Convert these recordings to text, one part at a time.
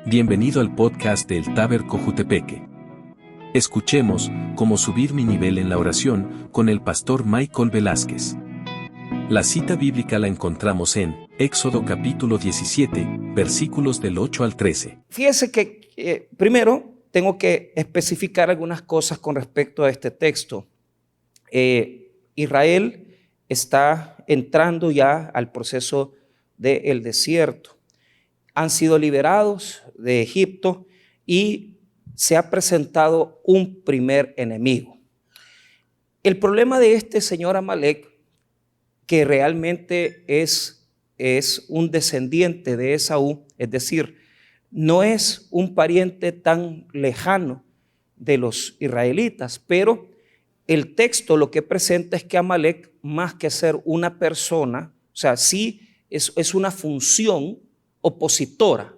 Bienvenido al podcast del Taber Cojutepeque. Escuchemos cómo subir mi nivel en la oración con el pastor Michael Velázquez. La cita bíblica la encontramos en Éxodo capítulo 17, versículos del 8 al 13. Fíjese que primero tengo que especificar algunas cosas con respecto a este texto. Israel está entrando ya al proceso del desierto. Han sido liberados de Egipto y se ha presentado un primer enemigo. El problema de este señor Amalek, que realmente es un descendiente de Esaú, es decir, no es un pariente tan lejano de los israelitas, pero el texto lo que presenta es que Amalek, más que ser una persona, o sea, sí es una función opositora,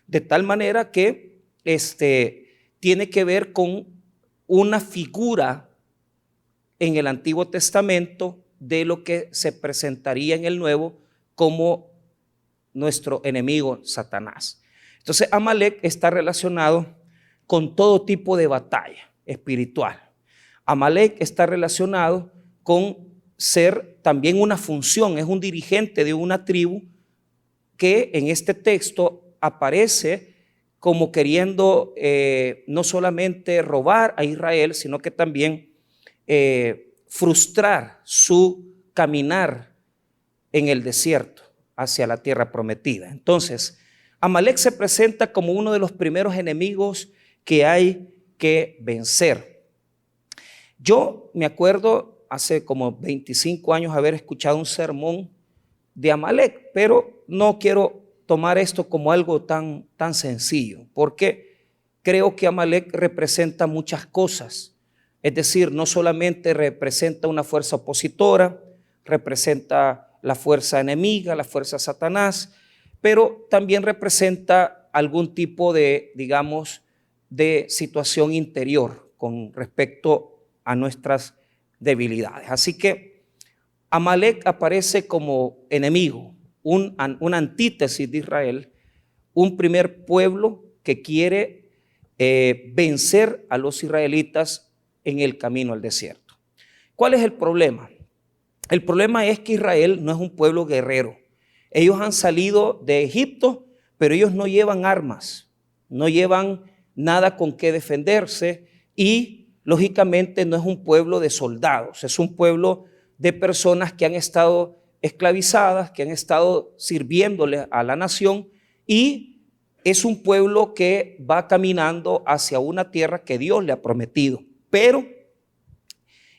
de tal manera que tiene que ver con una figura en el Antiguo Testamento de lo que se presentaría en el Nuevo como nuestro enemigo Satanás. Entonces Amalek está relacionado con todo tipo de batalla espiritual. Amalek está relacionado con ser también una función, es un dirigente de una tribu que en este texto aparece como queriendo no solamente robar a Israel, sino que también frustrar su caminar en el desierto hacia la tierra prometida. Entonces, Amalek se presenta como uno de los primeros enemigos que hay que vencer. Yo me acuerdo hace como 25 años haber escuchado un sermón de Amalek, pero no quiero tomar esto como algo tan sencillo, porque creo que Amalek representa muchas cosas. Es decir, no solamente representa una fuerza opositora, representa la fuerza enemiga, la fuerza Satanás, pero también representa algún tipo de, digamos, de situación interior con respecto a nuestras debilidades. Así que Amalek aparece como enemigo, una antítesis de Israel, un primer pueblo que quiere vencer a los israelitas en el camino al desierto. ¿Cuál es el problema? El problema es que Israel no es un pueblo guerrero. Ellos han salido de Egipto, pero ellos no llevan armas, no llevan nada con qué defenderse y lógicamente no es un pueblo de soldados, es un pueblo de personas que han estado esclavizadas, que han estado sirviéndole a la nación, y es un pueblo que va caminando hacia una tierra que Dios le ha prometido. Pero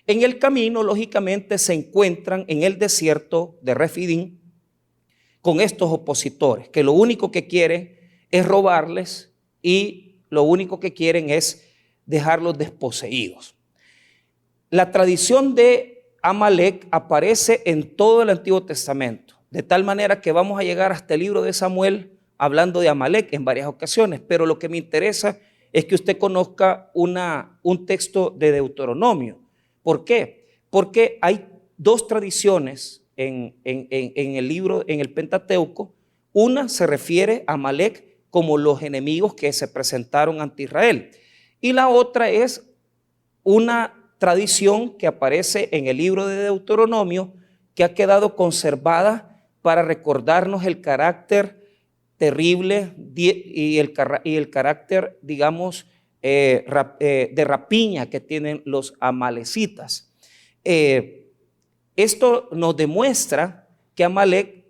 en el camino, lógicamente, se encuentran en el desierto de Refidim con estos opositores, que lo único que quieren es robarles y lo único que quieren es dejarlos desposeídos. La tradición de Amalek aparece en todo el Antiguo Testamento, de tal manera que vamos a llegar hasta el libro de Samuel hablando de Amalek en varias ocasiones, pero lo que me interesa es que usted conozca un texto de Deuteronomio. ¿Por qué? Porque hay dos tradiciones en el libro, en el Pentateuco. Una se refiere a Amalek como los enemigos que se presentaron ante Israel, y la otra es una tradición que aparece en el libro de Deuteronomio, que ha quedado conservada para recordarnos el carácter terrible y el carácter, digamos, de rapiña que tienen los amalecitas. Esto nos demuestra que Amalek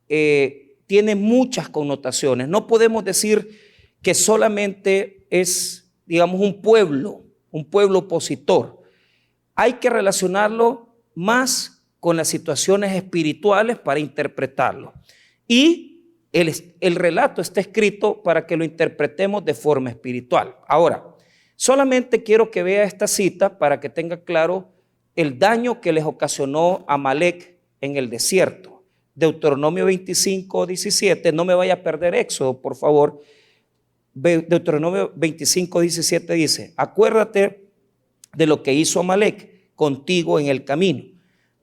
tiene muchas connotaciones. No podemos decir que solamente es, digamos, un pueblo opositor. Hay que relacionarlo más con las situaciones espirituales para interpretarlo. Y el relato está escrito para que lo interpretemos de forma espiritual. Ahora, solamente quiero que vea esta cita para que tenga claro el daño que les ocasionó Amalek en el desierto. Deuteronomio 25, 17, no me vaya a perder Éxodo, por favor. Deuteronomio 25, 17 dice: acuérdate de lo que hizo Amalek contigo en el camino,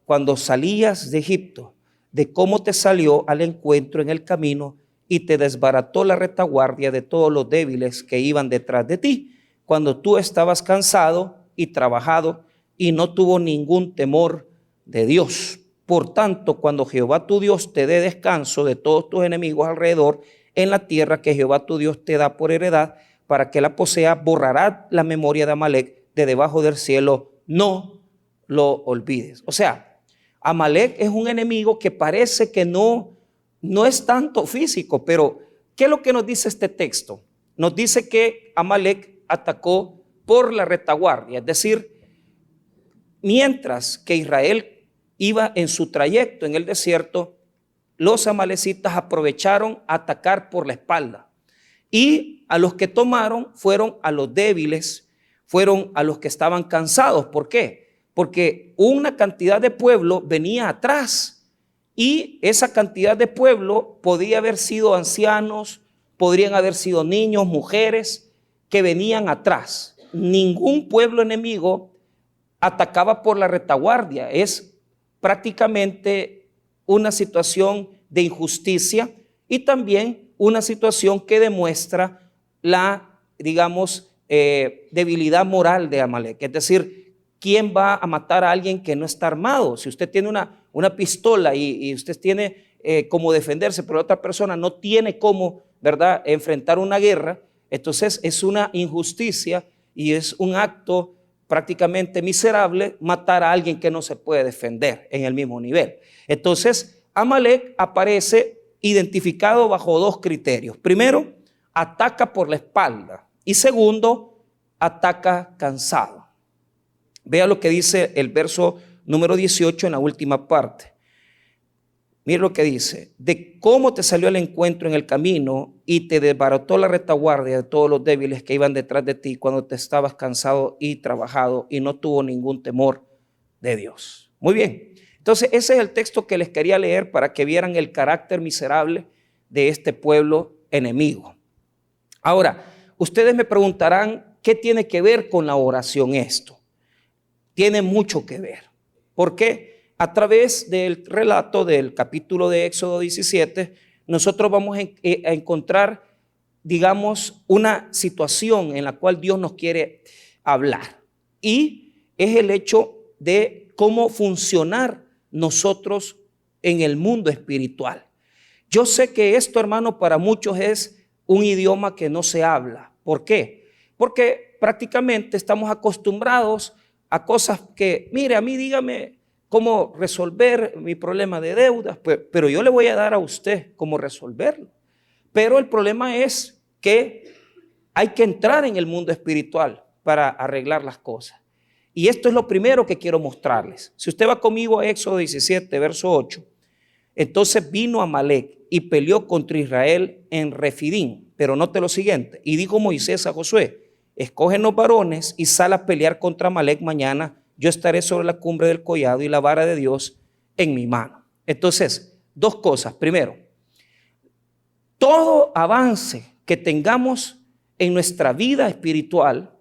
cuando salías de Egipto, de cómo te salió al encuentro en el camino y te desbarató la retaguardia de todos los débiles que iban detrás de ti, cuando tú estabas cansado y trabajado y no tuvo ningún temor de Dios. Por tanto, cuando Jehová tu Dios te dé descanso de todos tus enemigos alrededor en la tierra que Jehová tu Dios te da por heredad, para que la posea, borrará la memoria de Amalec de debajo del cielo, no lo olvides. O sea, Amalec es un enemigo que parece que no es tanto físico, pero ¿qué es lo que nos dice este texto? Nos dice que Amalec atacó por la retaguardia, es decir, mientras que Israel iba en su trayecto en el desierto, los amalecitas aprovecharon a atacar por la espalda, y a los que tomaron fueron a los débiles, fueron a los que estaban cansados. ¿Por qué? Porque una cantidad de pueblo venía atrás, y esa cantidad de pueblo podía haber sido ancianos, podrían haber sido niños, mujeres que venían atrás. Ningún pueblo enemigo atacaba por la retaguardia. Es prácticamente una situación de injusticia y también una situación que demuestra la, digamos, debilidad moral de Amalec. Es decir, ¿quién va a matar a alguien que no está armado? Si usted tiene una pistola y usted tiene cómo defenderse, pero la otra persona no tiene cómo, ¿verdad?, enfrentar una guerra, entonces es una injusticia y es un acto prácticamente miserable matar a alguien que no se puede defender en el mismo nivel. Entonces, Amalec aparece identificado bajo dos criterios. Primero, ataca por la espalda, y segundo, ataca cansado. Vea lo que dice el verso número 18 en la última parte. Mira lo que dice: de cómo te salió al encuentro en el camino y te desbarató la retaguardia de todos los débiles que iban detrás de ti cuando te estabas cansado y trabajado, y no tuvo ningún temor de Dios. Muy bien, entonces ese es el texto que les quería leer para que vieran el carácter miserable de este pueblo enemigo. Ahora, ustedes me preguntarán, ¿qué tiene que ver con la oración esto? Tiene mucho que ver. ¿Por qué? A través del relato del capítulo de Éxodo 17, nosotros vamos a encontrar, digamos, una situación en la cual Dios nos quiere hablar. Y es el hecho de cómo funcionar nosotros en el mundo espiritual. Yo sé que esto, hermano, para muchos es un idioma que no se habla. ¿Por qué? Porque prácticamente estamos acostumbrados a cosas que, mire, a mí dígame cómo resolver mi problema de deudas, pero yo le voy a dar a usted cómo resolverlo. Pero el problema es que hay que entrar en el mundo espiritual para arreglar las cosas. Y esto es lo primero que quiero mostrarles. Si usted va conmigo a Éxodo 17, verso 8, entonces vino Amalec y peleó contra Israel en Refidim. Pero note lo siguiente: y dijo Moisés a Josué: escógenos varones y sal a pelear contra Amalec mañana. Yo estaré sobre la cumbre del collado y la vara de Dios en mi mano. Entonces, dos cosas. Primero, todo avance que tengamos en nuestra vida espiritual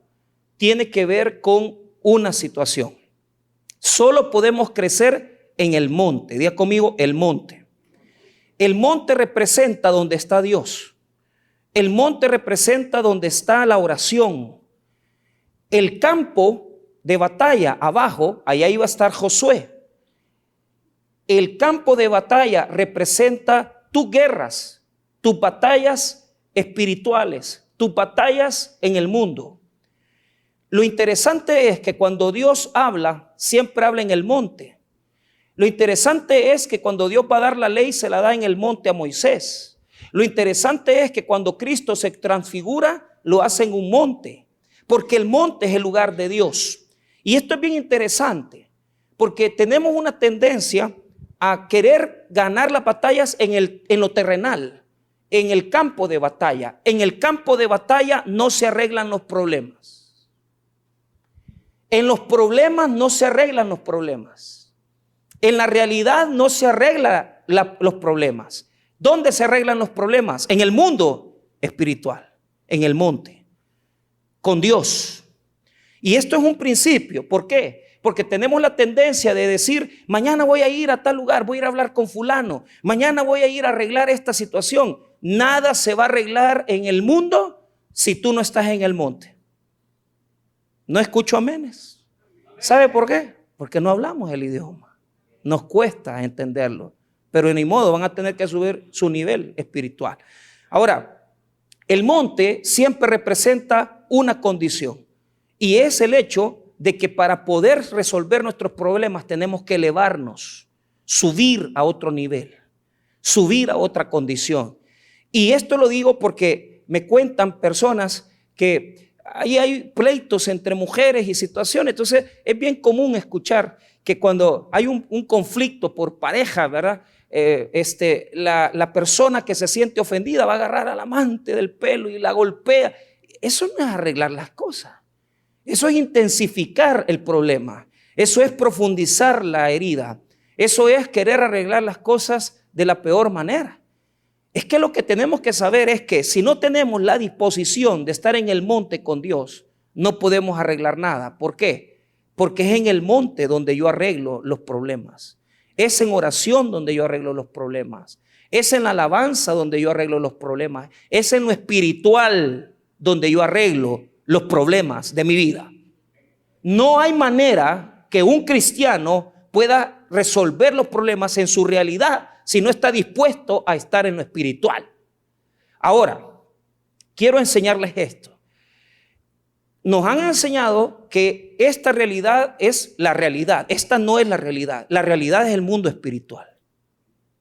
tiene que ver con una situación. Solo podemos crecer en el monte. Diga conmigo, el monte. El monte representa donde está Dios. El monte representa donde está la oración. El campo de batalla abajo, allá iba a estar Josué. El campo de batalla representa tus guerras, tus batallas espirituales, tus batallas en el mundo. Lo interesante es que cuando Dios habla, siempre habla en el monte. Lo interesante es que cuando Dios va a dar la ley, se la da en el monte a Moisés. Lo interesante es que cuando Cristo se transfigura, lo hace en un monte, porque el monte es el lugar de Dios. Y esto es bien interesante, porque tenemos una tendencia a querer ganar las batallas en lo terrenal, en el campo de batalla. En el campo de batalla no se arreglan los problemas. En los problemas no se arreglan los problemas. En la realidad no se arreglan los problemas. ¿Dónde se arreglan los problemas? En el mundo espiritual, en el monte, con Dios. Y esto es un principio. ¿Por qué? Porque tenemos la tendencia de decir, mañana voy a ir a tal lugar, voy a ir a hablar con fulano, mañana voy a ir a arreglar esta situación. nada se va a arreglar en el mundo si tú no estás en el monte. No escucho amenes. ¿Sabe por qué? Porque no hablamos el idioma. Nos cuesta entenderlo. Pero ni modo, van a tener que subir su nivel espiritual. Ahora, el monte siempre representa una condición. Y es el hecho de que para poder resolver nuestros problemas tenemos que elevarnos, subir a otro nivel, subir a otra condición. Y esto lo digo porque me cuentan personas que ahí hay pleitos entre mujeres y situaciones. Entonces es bien común escuchar que cuando hay un conflicto por pareja, ¿verdad? La persona que se siente ofendida va a agarrar al amante del pelo y la golpea. Eso no es arreglar las cosas. Eso es intensificar el problema. Eso es profundizar la herida. Eso es querer arreglar las cosas de la peor manera. Es que lo que tenemos que saber es que si no tenemos la disposición de estar en el monte con Dios, no podemos arreglar nada. ¿Por qué? Porque es en el monte donde yo arreglo los problemas. Es en oración donde yo arreglo los problemas. Es en la alabanza donde yo arreglo los problemas. Es en lo espiritual donde yo arreglo los problemas de mi vida. No hay manera que un cristiano pueda resolver los problemas en su realidad si no está dispuesto a estar en lo espiritual. Ahora, quiero enseñarles esto. Nos han enseñado que esta realidad es la realidad. Esta no es la realidad. La realidad es el mundo espiritual.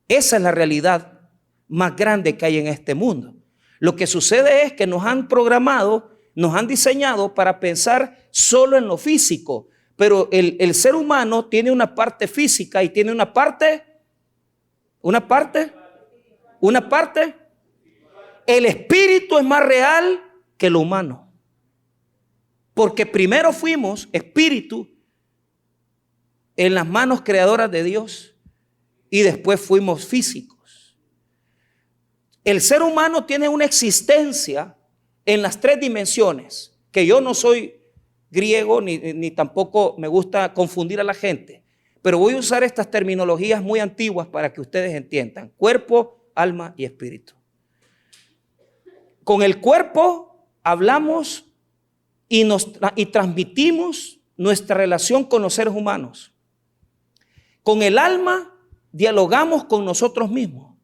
Esa es la realidad más grande que hay en este mundo. Lo que sucede es que nos han programado, nos han diseñado para pensar solo en lo físico. Pero el ser humano tiene una parte física y tiene una parte. El espíritu es más real que lo humano. Porque primero fuimos espíritu en las manos creadoras de Dios y después fuimos físicos. El ser humano tiene una existencia en las tres dimensiones, que yo no soy griego ni tampoco me gusta confundir a la gente, pero voy a usar estas terminologías muy antiguas para que ustedes entiendan: cuerpo, alma y espíritu. Con el cuerpo hablamos y transmitimos nuestra relación con los seres humanos. Con el alma dialogamos con nosotros mismos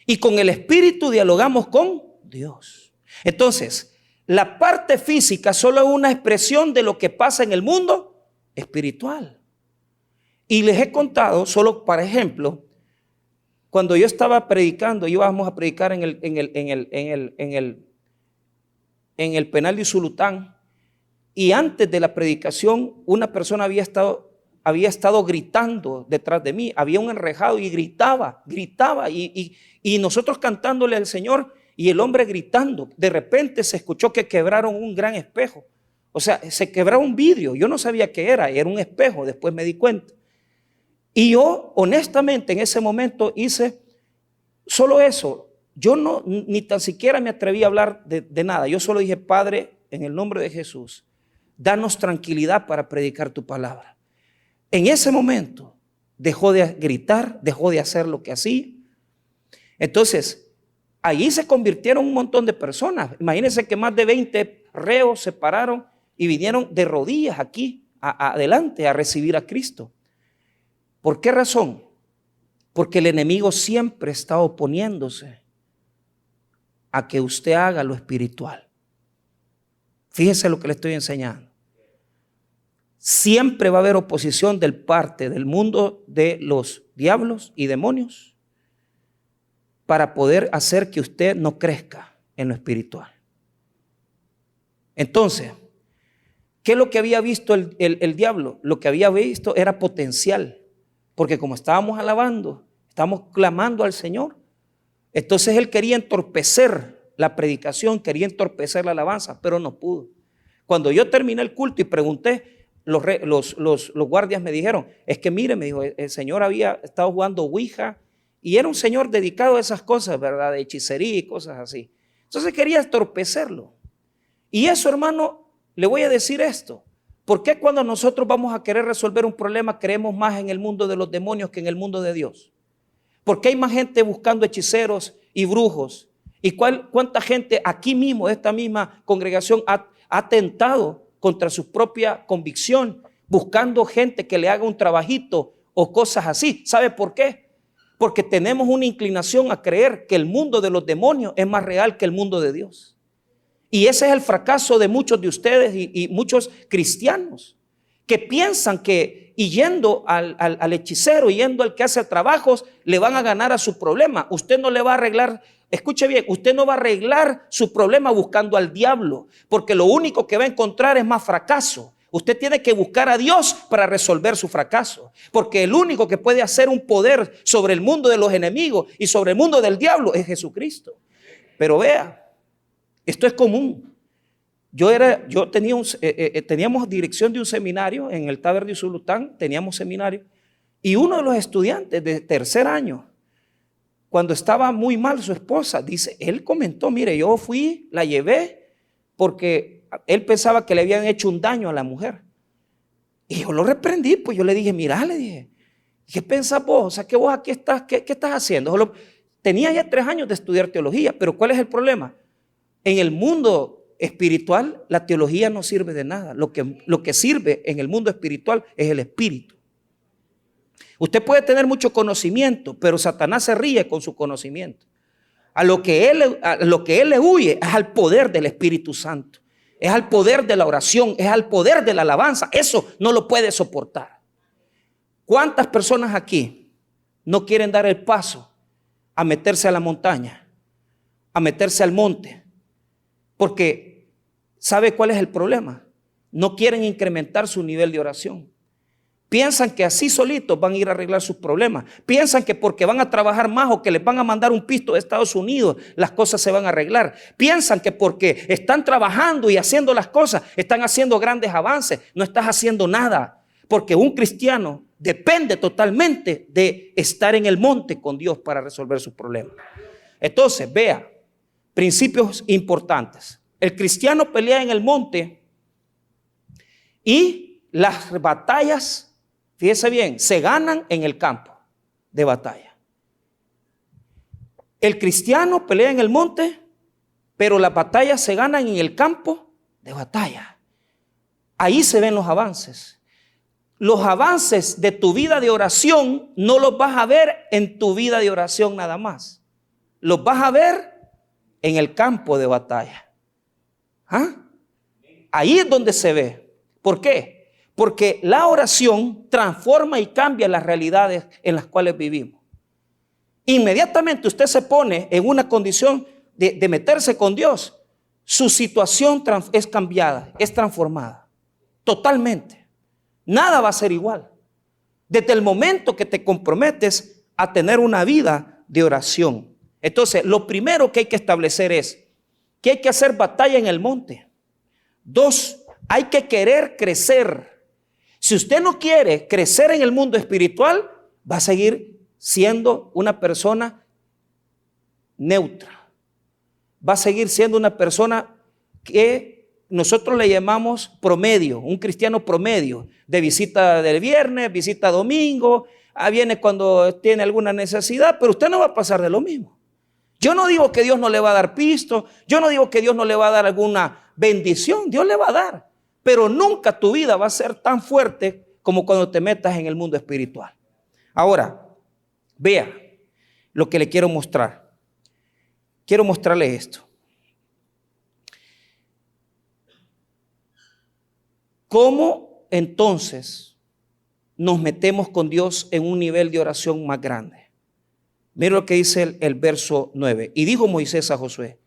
y con el espíritu dialogamos con Dios. Entonces, la parte física solo es una expresión de lo que pasa en el mundo espiritual. Y les he contado, solo para ejemplo, cuando yo estaba predicando, íbamos a predicar en el penal de Usulután, y antes de la predicación una persona había estado gritando detrás de mí, había un enrejado y gritaba y nosotros cantándole al Señor y el hombre gritando. De repente se escuchó que quebraron un gran espejo, o sea, se quebró un vidrio. Yo no sabía qué era un espejo, después me di cuenta. Y yo honestamente en ese momento hice solo eso. Yo ni tan siquiera me atreví a hablar de nada. Yo solo dije: Padre, en el nombre de Jesús, danos tranquilidad para predicar tu palabra. En ese momento dejó de gritar, dejó de hacer lo que hacía. Entonces, allí se convirtieron un montón de personas. Imagínense que más de 20 reos se pararon y vinieron de rodillas aquí adelante a recibir a Cristo. ¿Por qué razón? Porque el enemigo siempre está oponiéndose a que usted haga lo espiritual. Fíjese lo que le estoy enseñando. Siempre va a haber oposición del parte del mundo de los diablos y demonios para poder hacer que usted no crezca en lo espiritual. Entonces, ¿qué es lo que había visto el diablo? Lo que había visto era potencial, porque como estábamos alabando, estábamos clamando al Señor, entonces él quería entorpecer la predicación, quería entorpecer la alabanza, pero no pudo. Cuando yo terminé el culto y pregunté, los guardias me dijeron: es que mire, me dijo, el señor había estado jugando ouija y era un señor dedicado a esas cosas, ¿verdad? De hechicería y cosas así. Entonces quería entorpecerlo. Y eso, hermano, le voy a decir esto: ¿por qué cuando nosotros vamos a querer resolver un problema creemos más en el mundo de los demonios que en el mundo de Dios? ¿Por qué hay más gente buscando hechiceros y brujos ¿Y cuánta gente aquí mismo, esta misma congregación, ha atentado contra su propia convicción, buscando gente que le haga un trabajito o cosas así? ¿Sabe por qué? Porque tenemos una inclinación a creer que el mundo de los demonios es más real que el mundo de Dios. Y ese es el fracaso de muchos de ustedes y muchos cristianos, que piensan que yendo al hechicero, yendo al que hace trabajos, le van a ganar a su problema. Usted no le va a arreglar, escuche bien, usted no va a arreglar su problema buscando al diablo, porque lo único que va a encontrar es más fracaso. Usted tiene que buscar a Dios para resolver su fracaso, porque el único que puede hacer un poder sobre el mundo de los enemigos y sobre el mundo del diablo es Jesucristo. Pero vea, esto es común. Teníamos dirección de un seminario en el Taber de Usulután, teníamos seminario, y uno de los estudiantes de tercer año, cuando estaba muy mal su esposa, dice, él comentó, mire, yo fui, la llevé, porque él pensaba que le habían hecho un daño a la mujer. Y yo lo reprendí, pues yo le dije, mira, le dije, ¿qué pensás vos? O sea, que vos aquí estás, ¿qué estás haciendo? Tenía ya 3 años de estudiar teología, pero ¿cuál es el problema? En el mundo espiritual, la teología no sirve de nada. Lo que sirve en el mundo espiritual es el espíritu. Usted puede tener mucho conocimiento, pero Satanás se ríe con su conocimiento. A lo que él le huye es al poder del Espíritu Santo, es al poder de la oración, es al poder de la alabanza. Eso no lo puede soportar. ¿Cuántas personas aquí no quieren dar el paso a meterse a la montaña, a meterse al monte? Porque ¿sabe cuál es el problema? No quieren incrementar su nivel de oración. Piensan que así solitos van a ir a arreglar sus problemas. Piensan que porque van a trabajar más o que les van a mandar un pisto de Estados Unidos, las cosas se van a arreglar. Piensan que porque están trabajando y haciendo las cosas, están haciendo grandes avances. No estás haciendo nada. Porque un cristiano depende totalmente de estar en el monte con Dios para resolver sus problemas. Entonces, vea, principios importantes. El cristiano pelea en el monte y las batallas, fíjese bien, se ganan en el campo de batalla. El cristiano pelea en el monte, pero las batallas se ganan en el campo de batalla. Ahí se ven los avances. Los avances de tu vida de oración no los vas a ver en tu vida de oración nada más. Los vas a ver en el campo de batalla. Ahí es donde se ve. ¿Por qué? Porque la oración transforma y cambia las realidades en las cuales vivimos. Inmediatamente usted se pone en una condición de meterse con Dios, su situación es cambiada, es transformada. Totalmente. Nada va a ser igual. Desde el momento que te comprometes a tener una vida de oración. Entonces, lo primero que hay que establecer es que hay que hacer batalla en el monte. 2, hay que querer crecer. Si usted no quiere crecer en el mundo espiritual, va a seguir siendo una persona neutra. Va a seguir siendo una persona que nosotros le llamamos promedio, un cristiano promedio, de visita del viernes, visita domingo, viene cuando tiene alguna necesidad, pero usted no va a pasar de lo mismo. Yo no digo que Dios no le va a dar pisto, yo no digo que Dios no le va a dar alguna bendición, Dios le va a dar, pero nunca tu vida va a ser tan fuerte como cuando te metas en el mundo espiritual. Ahora, vea lo que le quiero mostrar. Quiero mostrarle esto. ¿Cómo entonces nos metemos con Dios en un nivel de oración más grande? Mira lo que dice el verso 9. Y dijo Moisés a Josué: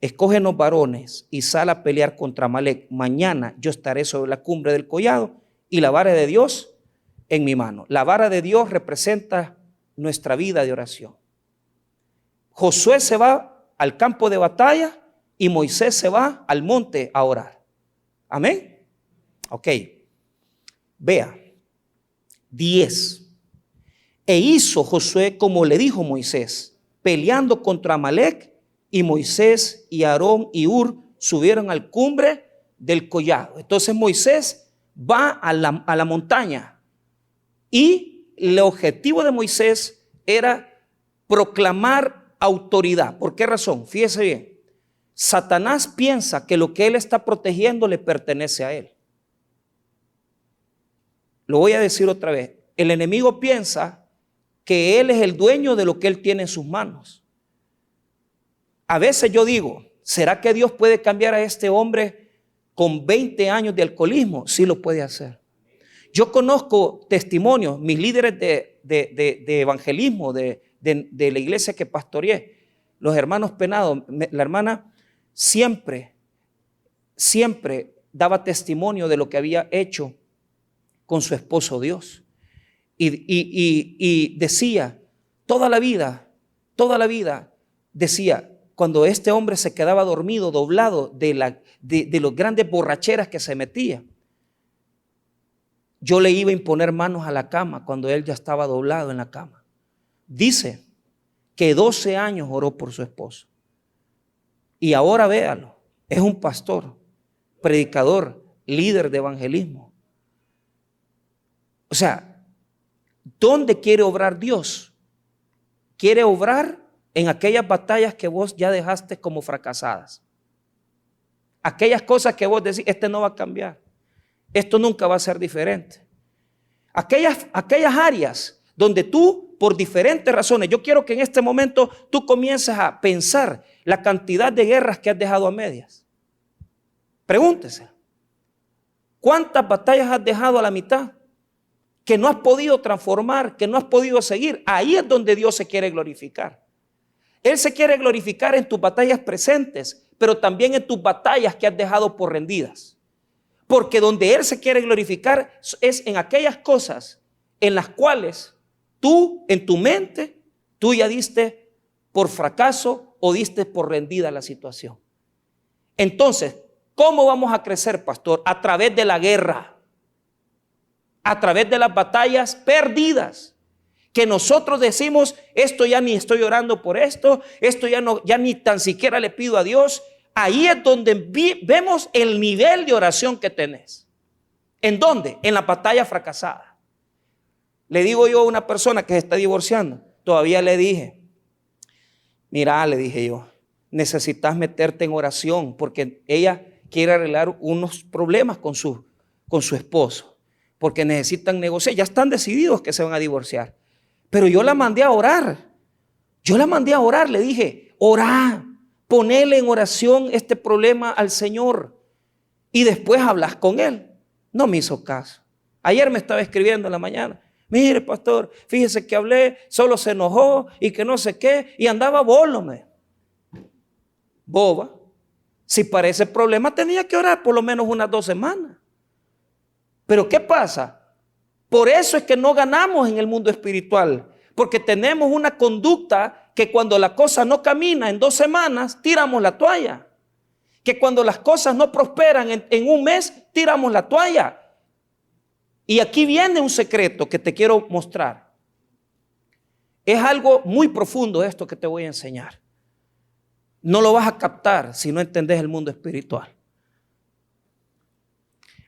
escógenos varones y sal a pelear contra Amalec. Mañana yo estaré sobre la cumbre del collado y la vara de Dios en mi mano. La vara de Dios representa nuestra vida de oración. Josué se va al campo de batalla y Moisés se va al monte a orar. Amén. Ok. Vea. 10. E hizo Josué como le dijo Moisés, peleando contra Amalec, y Moisés y Aarón y Hur subieron al cumbre del collado. Entonces Moisés va a la montaña y el objetivo de Moisés era proclamar autoridad. ¿Por qué razón? Fíjese bien. Satanás piensa que lo que él está protegiendo le pertenece a él. Lo voy a decir otra vez. El enemigo piensa que él es el dueño de lo que él tiene en sus manos. A veces yo digo, ¿será que Dios puede cambiar a este hombre con 20 años de alcoholismo? Sí lo puede hacer. Yo conozco testimonios, mis líderes de evangelismo, de la iglesia que pastoreé, los hermanos Penado, la hermana siempre daba testimonio de lo que había hecho con su esposo Dios. Y decía, toda la vida, decía, cuando este hombre se quedaba dormido, doblado de las grandes borracheras que se metía, yo le iba a imponer manos a la cama cuando él ya estaba doblado en la cama. Dice que 12 años oró por su esposo. Y ahora véalo, es un pastor, predicador, líder de evangelismo. O sea, ¿dónde quiere obrar Dios? Quiere obrar en aquellas batallas que vos ya dejaste como fracasadas. Aquellas cosas que vos decís, este no va a cambiar. Esto nunca va a ser diferente. Aquellas áreas donde tú, por diferentes razones, yo quiero que en este momento tú comiences a pensar la cantidad de guerras que has dejado a medias. Pregúntese, ¿cuántas batallas has dejado a la mitad? Que no has podido transformar, que no has podido seguir. Ahí es donde Dios se quiere glorificar. Él se quiere glorificar en tus batallas presentes, pero también en tus batallas que has dejado por rendidas. Porque donde Él se quiere glorificar es en aquellas cosas en las cuales tú, en tu mente, tú ya diste por fracaso o diste por rendida la situación. Entonces, ¿cómo vamos a crecer, pastor? A través de la guerra, a través de las batallas perdidas. Que nosotros decimos, esto ya ni estoy orando por esto ya ni tan siquiera le pido a Dios. Ahí es donde vemos el nivel de oración que tenés. ¿En dónde? En la batalla fracasada. Le digo yo a una persona que se está divorciando, todavía le dije, mira, le dije yo, necesitas meterte en oración porque ella quiere arreglar unos problemas con su esposo, porque necesitan negociar, ya están decididos que se van a divorciar. Pero yo la mandé a orar. Le dije, orá, ponele en oración este problema al Señor y después hablas con Él. No me hizo caso. Ayer me estaba escribiendo en la mañana. Mire, pastor, fíjese que hablé, solo se enojó y que no sé qué, y andaba bólome. Boba. Si para ese problema tenía que orar por lo menos unas 2 semanas. Pero ¿qué pasa? Por eso es que no ganamos en el mundo espiritual, porque tenemos una conducta que cuando la cosa no camina en 2 semanas, tiramos la toalla. Que cuando las cosas no prosperan en un mes, tiramos la toalla. Y aquí viene un secreto que te quiero mostrar. Es algo muy profundo esto que te voy a enseñar. No lo vas a captar si no entendés el mundo espiritual.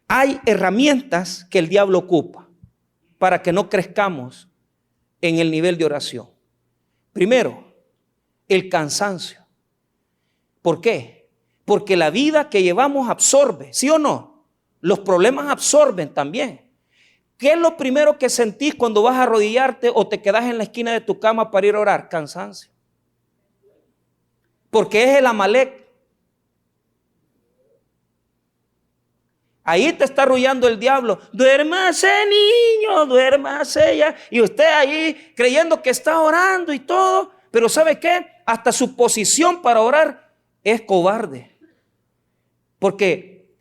Hay herramientas que el diablo ocupa para que no crezcamos en el nivel de oración. Primero, el cansancio. ¿Por qué? Porque la vida que llevamos absorbe, ¿sí o no? Los problemas absorben también. ¿Qué es lo primero que sentís cuando vas a arrodillarte o te quedas en la esquina de tu cama para ir a orar? Cansancio. Porque es el Amalek. Ahí te está arrullando el diablo. Duérmase, niño, duérmase ya. Y usted ahí creyendo que está orando y todo. Pero ¿sabe qué? Hasta su posición para orar es cobarde. Porque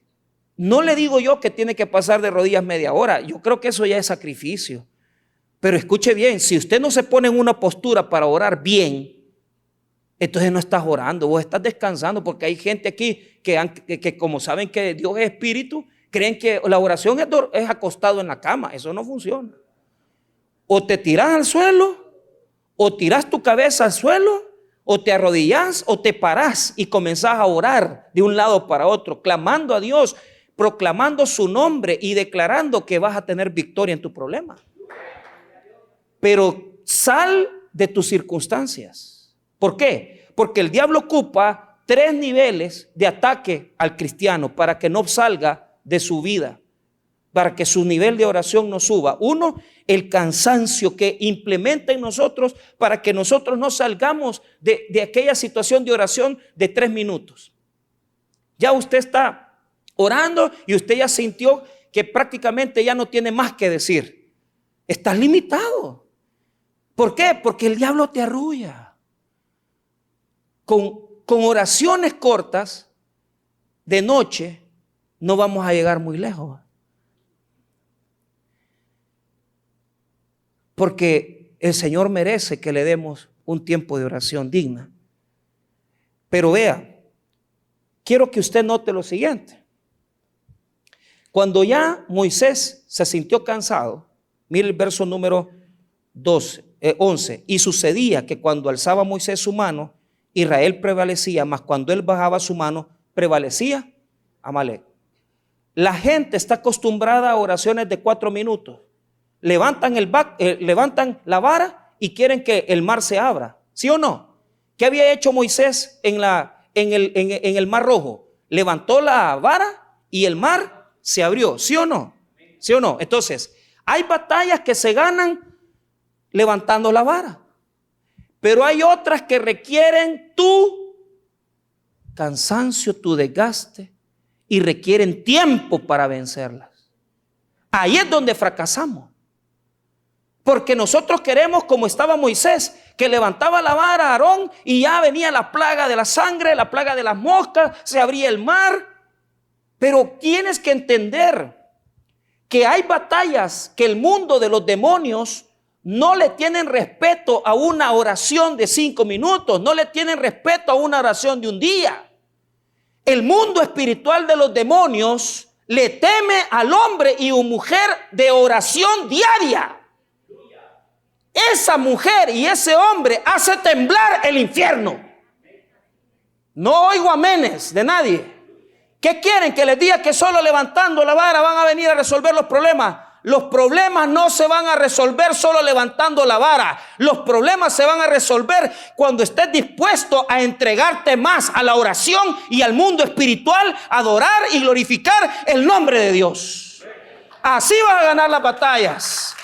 no le digo yo que tiene que pasar de rodillas media hora. Yo creo que eso ya es sacrificio. Pero escuche bien, si usted no se pone en una postura para orar bien, entonces no estás orando, vos estás descansando, porque hay gente aquí que como saben que Dios es espíritu, creen que la oración es acostado en la cama. Eso no funciona. O te tiras al suelo, o tiras tu cabeza al suelo, o te arrodillas, o te parás y comenzás a orar de un lado para otro, clamando a Dios, proclamando su nombre y declarando que vas a tener victoria en tu problema. Pero sal de tus circunstancias. ¿Por qué? Porque el diablo ocupa 3 niveles de ataque al cristiano para que no salga de su vida, para que su nivel de oración no suba. 1, el cansancio que implementa en nosotros para que nosotros no salgamos de aquella situación de oración de 3 minutos. Ya usted está orando y usted ya sintió que prácticamente ya no tiene más que decir. Estás limitado. ¿Por qué? Porque el diablo te arrulla. Con oraciones cortas de noche no vamos a llegar muy lejos. Porque el Señor merece que le demos un tiempo de oración digna. Pero vea, quiero que usted note lo siguiente. Cuando ya Moisés se sintió cansado, mire el verso número 11. Y sucedía que cuando alzaba Moisés su mano, Israel prevalecía, mas cuando él bajaba su mano, prevalecía Amalek. La gente está acostumbrada a oraciones de 4 minutos. Levantan la vara y quieren que el mar se abra. ¿Sí o no? ¿Qué había hecho Moisés en el Mar Rojo? Levantó la vara y el mar se abrió. ¿Sí o no? ¿Sí o no? Entonces, hay batallas que se ganan levantando la vara. Pero hay otras que requieren tu cansancio, tu desgaste y requieren tiempo para vencerlas. Ahí es donde fracasamos. Porque nosotros queremos, como estaba Moisés, que levantaba la vara a Aarón y ya venía la plaga de la sangre, la plaga de las moscas, se abría el mar. Pero tienes que entender que hay batallas que el mundo de los demonios no le tienen respeto a una oración de 5 minutos, no le tienen respeto a una oración de un día. El mundo espiritual de los demonios le teme al hombre y mujer de oración diaria. Esa mujer y ese hombre hace temblar el infierno. No oigo amenes de nadie. ¿Qué quieren? Que les diga que solo levantando la vara van a venir a resolver los problemas. Los problemas no se van a resolver solo levantando la vara. Los problemas se van a resolver cuando estés dispuesto a entregarte más a la oración y al mundo espiritual, adorar y glorificar el nombre de Dios. Así vas a ganar las batallas.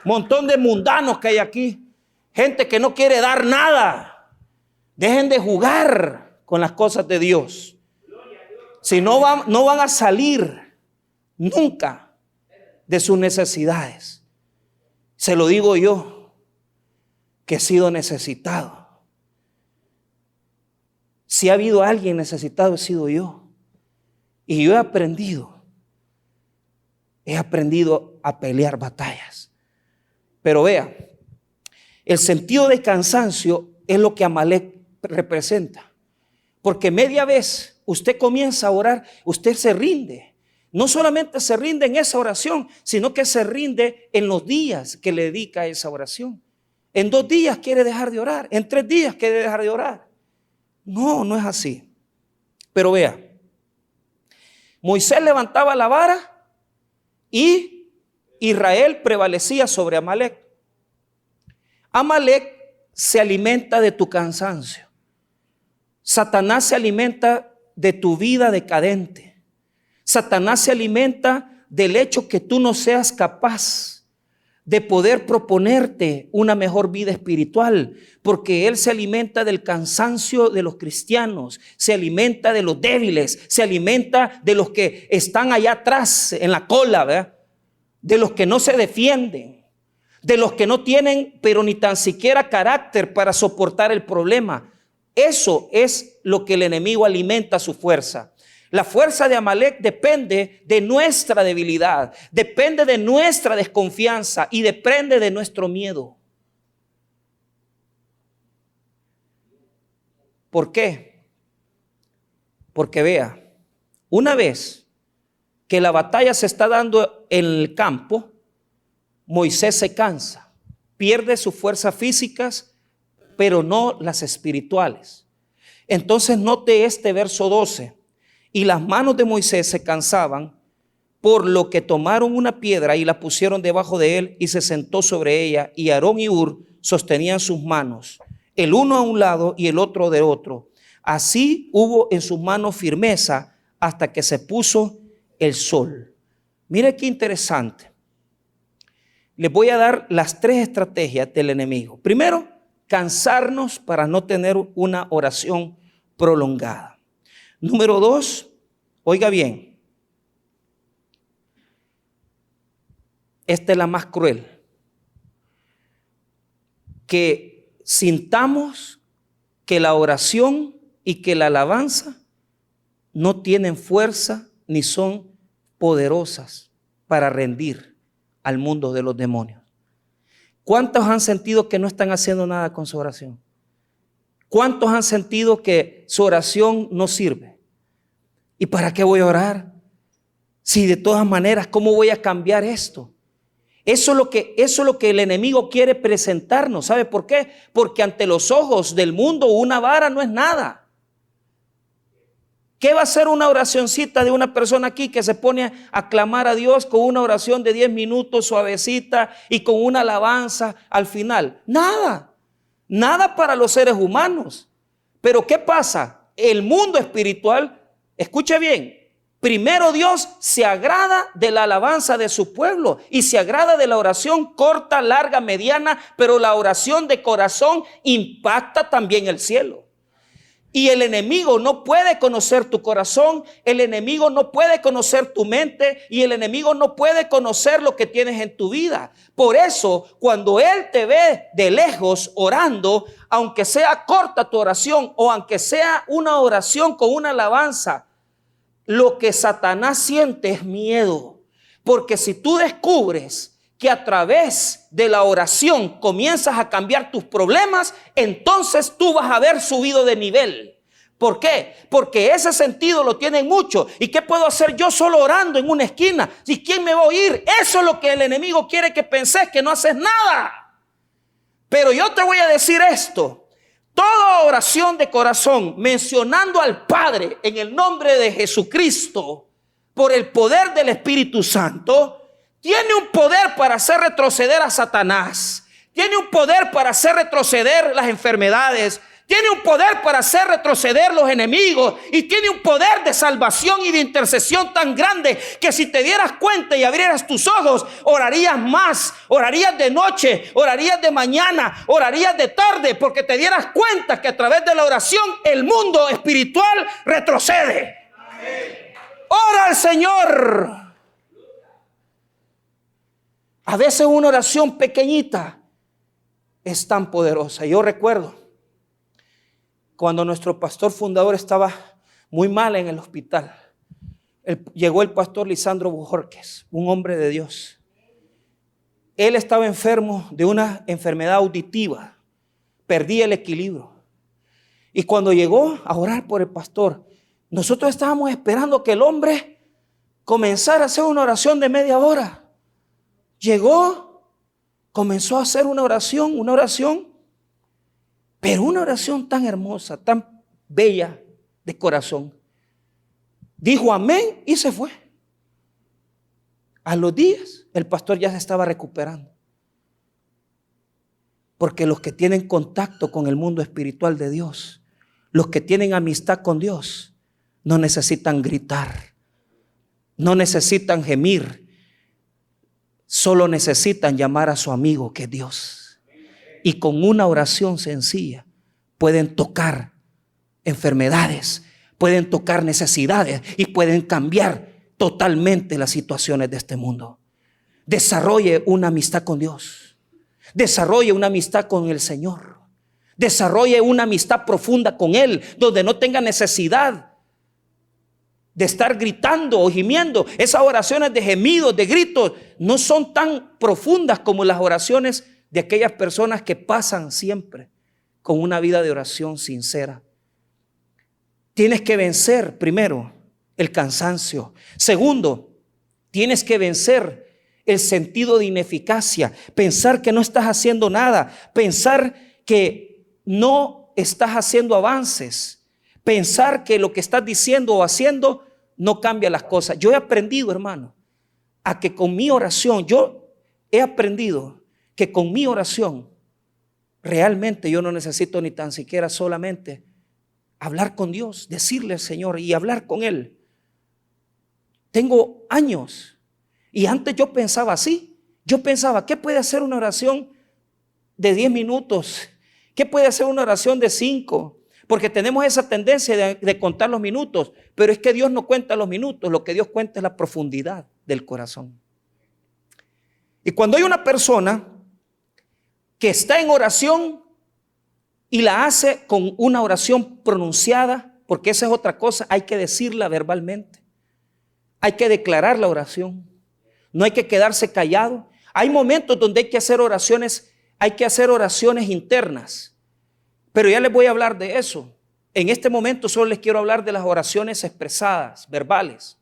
Montón de mundanos que hay aquí. Gente que no quiere dar nada. Dejen de jugar con las cosas de Dios. Si no van a salir nunca de sus necesidades. Se lo digo yo, que he sido necesitado. Si ha habido alguien necesitado, he sido yo. Y yo he aprendido a pelear batallas. Pero vea, el sentido de cansancio es lo que Amalek representa. Porque media vez usted comienza a orar, usted se rinde. No solamente se rinde en esa oración, sino que se rinde en los días que le dedica a esa oración. En 2 días quiere dejar de orar, en 3 días quiere dejar de orar. No es así. Pero vea, Moisés levantaba la vara y Israel prevalecía sobre Amalek. Amalek se alimenta de tu cansancio. Satanás se alimenta de tu vida decadente. Satanás se alimenta del hecho que tú no seas capaz de poder proponerte una mejor vida espiritual, porque él se alimenta del cansancio de los cristianos, se alimenta de los débiles, se alimenta de los que están allá atrás en la cola, ¿verdad? De los que no se defienden, de los que no tienen pero ni tan siquiera carácter para soportar el problema. Eso es lo que el enemigo alimenta su fuerza. La fuerza de Amalek depende de nuestra debilidad, depende de nuestra desconfianza y depende de nuestro miedo. ¿Por qué? Porque vea, una vez que la batalla se está dando en el campo, Moisés se cansa, pierde sus fuerzas físicas, pero no las espirituales. Entonces note este verso 12. Y las manos de Moisés se cansaban por lo que tomaron una piedra y la pusieron debajo de él y se sentó sobre ella, y Aarón y Hur sostenían sus manos, el uno a un lado y el otro de otro. Así hubo en sus manos firmeza hasta que se puso el sol. Mire qué interesante. Les voy a dar las 3 estrategias del enemigo. Primero, cansarnos para no tener una oración prolongada. Número 2, oiga bien, esta es la más cruel, que sintamos que la oración y que la alabanza no tienen fuerza ni son poderosas para rendir al mundo de los demonios. ¿Cuántos han sentido que no están haciendo nada con su oración? ¿Cuántos han sentido que su oración no sirve? ¿Y para qué voy a orar? Si de todas maneras, ¿cómo voy a cambiar esto? Eso es lo que el enemigo quiere presentarnos. ¿Sabe por qué? Porque ante los ojos del mundo una vara no es nada. ¿Qué va a ser una oracioncita de una persona aquí que se pone a clamar a Dios con una oración de 10 minutos suavecita y con una alabanza al final? Nada, nada para los seres humanos. Pero ¿qué pasa? El mundo espiritual, escuche bien, primero Dios se agrada de la alabanza de su pueblo y se agrada de la oración corta, larga, mediana, pero la oración de corazón impacta también el cielo. Y el enemigo no puede conocer tu corazón, el enemigo no puede conocer tu mente y el enemigo no puede conocer lo que tienes en tu vida. Por eso, cuando él te ve de lejos orando, aunque sea corta tu oración o aunque sea una oración con una alabanza, lo que Satanás siente es miedo. Porque si tú descubres que a través de la oración comienzas a cambiar tus problemas, entonces tú vas a haber subido de nivel. ¿Por qué? Porque ese sentido lo tienen muchos. ¿Y qué puedo hacer yo solo orando en una esquina? ¿Y quién me va a oír? Eso es lo que el enemigo quiere que penses, que no haces nada. Pero yo te voy a decir esto. Toda oración de corazón mencionando al Padre en el nombre de Jesucristo por el poder del Espíritu Santo tiene un poder para hacer retroceder a Satanás. Tiene un poder para hacer retroceder las enfermedades. Tiene un poder para hacer retroceder los enemigos. Y tiene un poder de salvación y de intercesión tan grande que si te dieras cuenta y abrieras tus ojos, orarías más. Orarías de noche, orarías de mañana, orarías de tarde, porque te dieras cuenta que a través de la oración el mundo espiritual retrocede. Amén. Ora al Señor. A veces una oración pequeñita es tan poderosa. Yo recuerdo cuando nuestro pastor fundador estaba muy mal en el hospital. Llegó el pastor Lisandro Bojorquez, un hombre de Dios. Él estaba enfermo de una enfermedad auditiva. Perdía el equilibrio. Y cuando llegó a orar por el pastor, nosotros estábamos esperando que el hombre comenzara a hacer una oración de media hora. Llegó, comenzó a hacer una oración, pero una oración tan hermosa, tan bella de corazón. Dijo amén y se fue. A los días, el pastor ya se estaba recuperando. Porque los que tienen contacto con el mundo espiritual de Dios, los que tienen amistad con Dios, no necesitan gritar, no necesitan gemir. Solo necesitan llamar a su amigo que es Dios. Y con una oración sencilla pueden tocar enfermedades, pueden tocar necesidades y pueden cambiar totalmente las situaciones de este mundo. Desarrolle una amistad con Dios. Desarrolle una amistad con el Señor. Desarrolle una amistad profunda con Él, donde no tenga necesidad de estar gritando o gimiendo. Esas oraciones de gemidos, de gritos, no son tan profundas como las oraciones de aquellas personas que pasan siempre con una vida de oración sincera. Tienes que vencer, primero, el cansancio. Segundo, tienes que vencer el sentido de ineficacia. Pensar que no estás haciendo nada. Pensar que no estás haciendo avances. Pensar que lo que estás diciendo o haciendo no cambia las cosas. Yo he aprendido, hermano, a que con mi oración, yo he aprendido que con mi oración, realmente yo no necesito ni tan siquiera solamente hablar con Dios, decirle al Señor y hablar con Él. Tengo años y antes yo pensaba así. Yo pensaba, ¿qué puede hacer una oración de 10 minutos? ¿Qué puede hacer una oración de 5? Porque tenemos esa tendencia de contar los minutos, pero es que Dios no cuenta los minutos, lo que Dios cuenta es la profundidad del corazón. Y cuando hay una persona que está en oración y la hace con una oración pronunciada, porque esa es otra cosa, hay que decirla verbalmente, hay que declarar la oración, no hay que quedarse callado. Hay momentos donde hay que hacer oraciones internas, pero ya les voy a hablar de eso. En este momento solo les quiero hablar de las oraciones expresadas, verbales.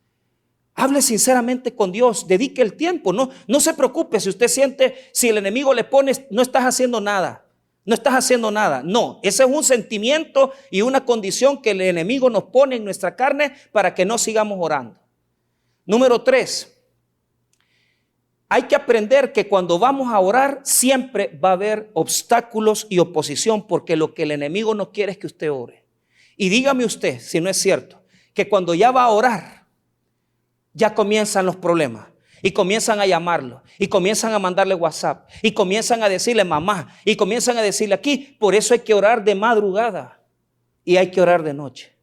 Hable sinceramente con Dios, dedique el tiempo, no se preocupe si usted siente, si el enemigo le pone, no estás haciendo nada. No, ese es un sentimiento y una condición que el enemigo nos pone en nuestra carne para que no sigamos orando. Número 3, hay que aprender que cuando vamos a orar siempre va a haber obstáculos y oposición, porque lo que el enemigo no quiere es que usted ore. Y dígame usted, si no es cierto, que cuando ya va a orar, ya comienzan los problemas. Y comienzan a llamarlo, y comienzan a mandarle WhatsApp, y comienzan a decirle mamá, y comienzan a decirle aquí. Por eso hay que orar de madrugada y hay que orar de noche.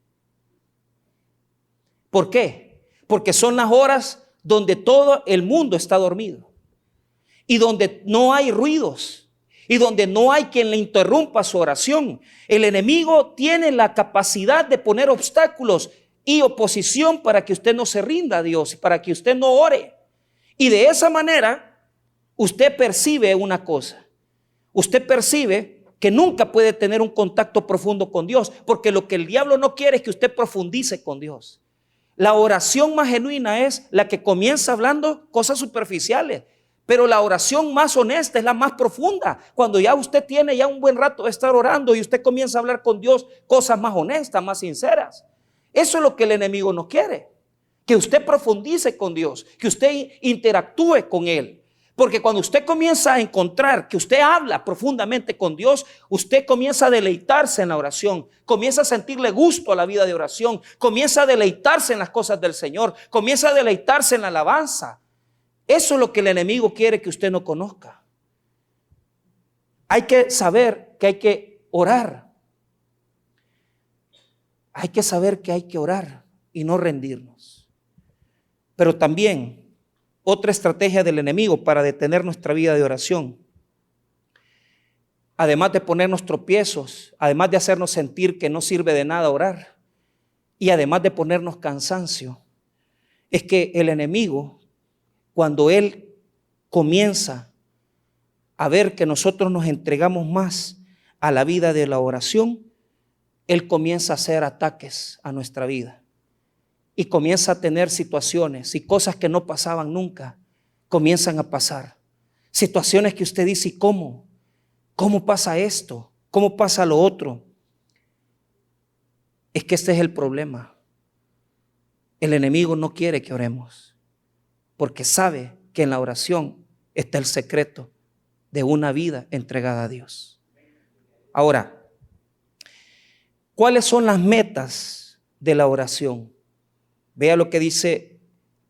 ¿Por qué? Porque son las horas donde todo el mundo está dormido y donde no hay ruidos y donde no hay quien le interrumpa su oración. El enemigo tiene la capacidad de poner obstáculos y oposición para que usted no se rinda a Dios y para que usted no ore. Y de esa manera usted percibe una cosa. Usted percibe que nunca puede tener un contacto profundo con Dios, porque lo que el diablo no quiere es que usted profundice con Dios. La oración más genuina es la que comienza hablando cosas superficiales, pero la oración más honesta es la más profunda. Cuando ya usted tiene ya un buen rato de estar orando y usted comienza a hablar con Dios cosas más honestas, más sinceras. Eso es lo que el enemigo no quiere. Que usted profundice con Dios, que usted interactúe con Él. Porque cuando usted comienza a encontrar que usted habla profundamente con Dios, usted comienza a deleitarse en la oración, comienza a sentirle gusto a la vida de oración, comienza a deleitarse en las cosas del Señor, comienza a deleitarse en la alabanza. Eso es lo que el enemigo quiere que usted no conozca. Hay que saber que hay que orar. Hay que saber que hay que orar y no rendirnos. Pero también otra estrategia del enemigo para detener nuestra vida de oración, además de ponernos tropiezos, además de hacernos sentir que no sirve de nada orar, y además de ponernos cansancio, es que el enemigo, cuando él comienza a ver que nosotros nos entregamos más a la vida de la oración, él comienza a hacer ataques a nuestra vida. Y comienza a tener situaciones y cosas que no pasaban nunca, comienzan a pasar. Situaciones que usted dice, ¿y cómo? ¿Cómo pasa esto? ¿Cómo pasa lo otro? Es que este es el problema. El enemigo no quiere que oremos, porque sabe que en la oración está el secreto de una vida entregada a Dios. Ahora, ¿cuáles son las metas de la oración? Vea lo que dice,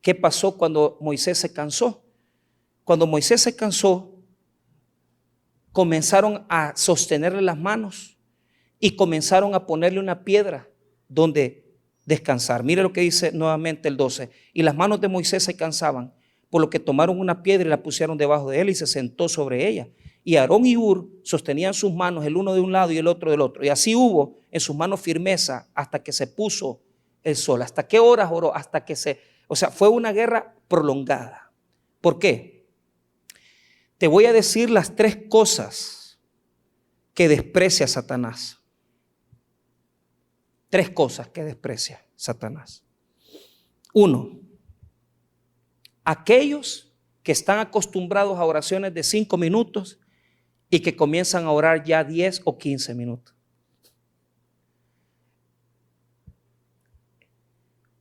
¿qué pasó cuando Moisés se cansó? Cuando Moisés se cansó, comenzaron a sostenerle las manos y comenzaron a ponerle una piedra donde descansar. Mire lo que dice nuevamente el 12. Y las manos de Moisés se cansaban, por lo que tomaron una piedra y la pusieron debajo de él y se sentó sobre ella. Y Aarón y Hur sostenían sus manos, el uno de un lado y el otro del otro. Y así hubo en sus manos firmeza hasta que se puso el sol. ¿Hasta qué horas oró? Hasta que fue una guerra prolongada. ¿Por qué? Te voy a decir las 3 cosas que desprecia Satanás. 3 cosas que desprecia Satanás. 1, aquellos que están acostumbrados a oraciones de 5 minutos y que comienzan a orar ya 10 o 15 minutos.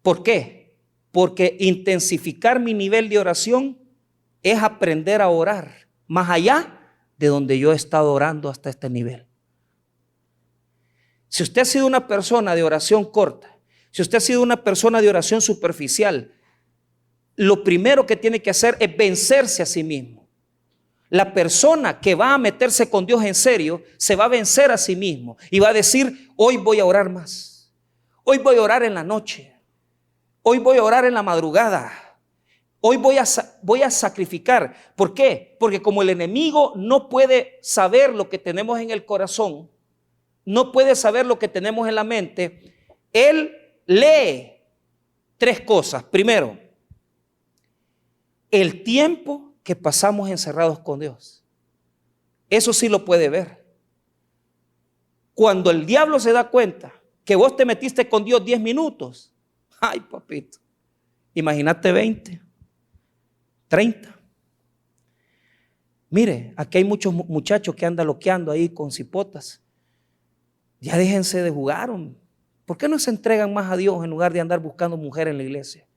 ¿Por qué? Porque intensificar mi nivel de oración es aprender a orar más allá de donde yo he estado orando hasta este nivel. Si usted ha sido una persona de oración corta, si usted ha sido una persona de oración superficial, lo primero que tiene que hacer es vencerse a sí mismo. La persona que va a meterse con Dios en serio se va a vencer a sí mismo y va a decir: hoy voy a orar más, hoy voy a orar en la noche, hoy voy a orar en la madrugada, hoy voy a sacrificar. ¿Por qué? Porque como el enemigo no puede saber lo que tenemos en el corazón, no puede saber lo que tenemos en la mente, él lee 3 cosas. Primero, el tiempo que pasamos encerrados con Dios. Eso sí lo puede ver. Cuando el diablo se da cuenta que vos te metiste con Dios 10 minutos, ay papito, imagínate 20, 30. Mire, aquí hay muchos muchachos que andan loqueando ahí con cipotas. Ya déjense de jugar, hombre. ¿Por qué no se entregan más a Dios en lugar de andar buscando mujer en la iglesia?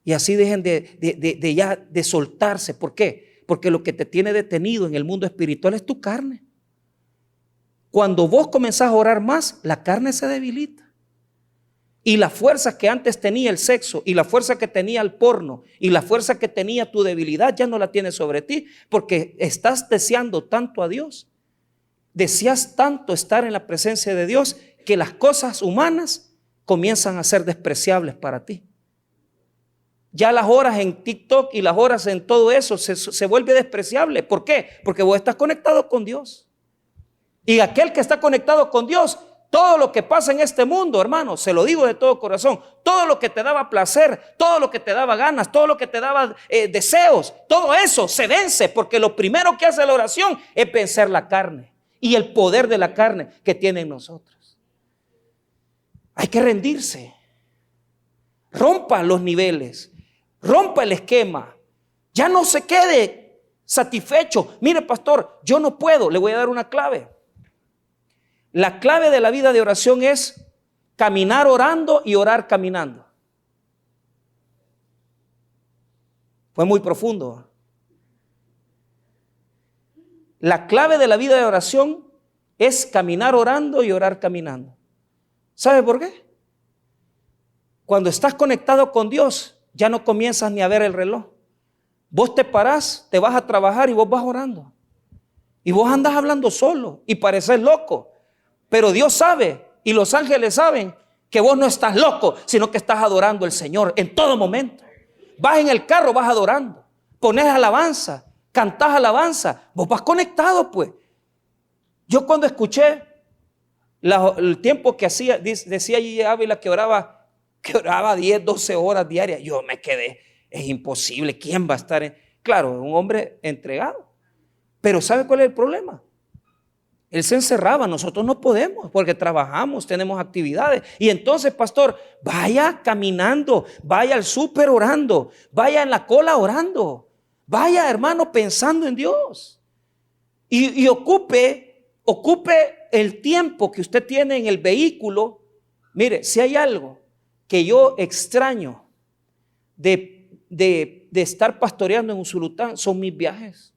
Y así dejen de soltarse. ¿Por qué? Porque lo que te tiene detenido en el mundo espiritual es tu carne. Cuando vos comenzás a orar más, la carne se debilita. Y la fuerza que antes tenía el sexo, y la fuerza que tenía el porno, y la fuerza que tenía tu debilidad, ya no la tienes sobre ti, porque estás deseando tanto a Dios. Deseas tanto estar en la presencia de Dios que las cosas humanas comienzan a ser despreciables para ti. Ya las horas en TikTok y las horas en todo eso se vuelve despreciable. ¿Por qué? Porque vos estás conectado con Dios. Y aquel que está conectado con Dios, todo lo que pasa en este mundo, hermano, se lo digo de todo corazón, todo lo que te daba placer, todo lo que te daba ganas, todo lo que te daba deseos, todo eso se vence, porque lo primero que hace la oración es vencer la carne y el poder de la carne que tiene en nosotros. Hay que rendirse. Rompa los niveles. Rompa el esquema. Ya no se quede satisfecho. Mire, pastor, yo no puedo. Le voy a dar una clave. La clave de la vida de oración es caminar orando y orar caminando. Fue muy profundo. La clave de la vida de oración es caminar orando y orar caminando. ¿Sabe por qué? Cuando estás conectado con Dios, ya no comienzas ni a ver el reloj. Vos te parás, te vas a trabajar y vos vas orando. Y vos andas hablando solo y pareces loco. Pero Dios sabe y los ángeles saben que vos no estás loco, sino que estás adorando al Señor en todo momento. Vas en el carro, vas adorando. Pones alabanza, cantás alabanza. Vos vas conectado, pues. Yo cuando escuché el tiempo que hacía, decía Gigi Ávila que oraba 10, 12 horas diarias. Yo me quedé, es imposible. ¿Quién va a estar? Claro, un hombre entregado. Pero ¿sabe cuál es el problema? Él se encerraba, nosotros no podemos porque trabajamos, tenemos actividades. Y entonces, pastor, vaya caminando, vaya al súper orando, vaya en la cola orando, vaya, hermano, pensando en Dios. Y ocupe el tiempo que usted tiene en el vehículo. Mire, si hay algo que yo extraño de estar pastoreando en Usulután, son mis viajes.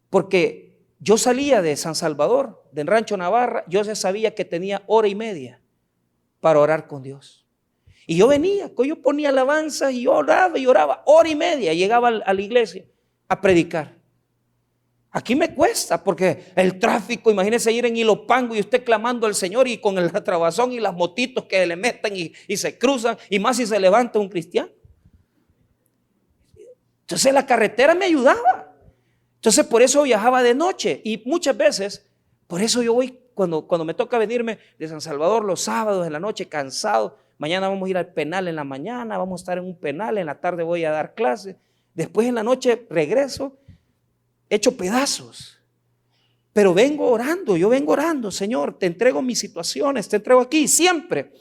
Porque yo salía de San Salvador, del Rancho Navarra, yo ya sabía que tenía 1:30 para orar con Dios. Y yo venía, yo ponía alabanza y oraba, 1:30, llegaba a la iglesia a predicar. Aquí me cuesta porque el tráfico, imagínese ir en Ilopango y usted clamando al Señor y con el trabazón y las motitos que le meten y se cruzan, y más si se levanta un cristiano. Entonces la carretera me ayudaba. Entonces por eso viajaba de noche y muchas veces, por eso yo voy cuando me toca venirme de San Salvador los sábados en la noche cansado. Mañana vamos a ir al penal en la mañana, vamos a estar en un penal, en la tarde voy a dar clase. Después en la noche regreso hecho pedazos. Pero yo vengo orando, Señor, te entrego mis situaciones, te entrego aquí. Siempre